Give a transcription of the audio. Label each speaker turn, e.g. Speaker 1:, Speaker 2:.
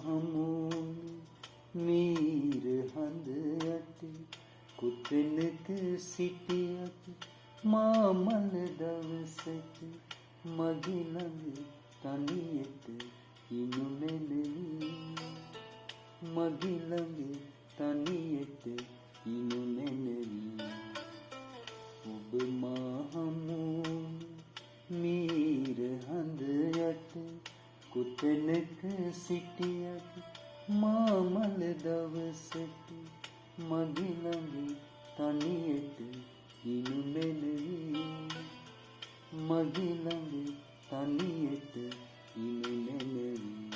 Speaker 1: හමුන් මීර හඳ යටි කොතැනක සිටියත් මාමල දවසක මගේ ළඟ තනියට ඉනු නැනවි මගේ ළඟ තනියට ඉනු නැනවි ඔබ මා හමුන් මීර හඳ යට කොතැනක සිටියත් මාමල දවසක මගේ ළඟ තනියට ඉනු නැනවි මගේ ළඟ තනියට ඉනු නැනවි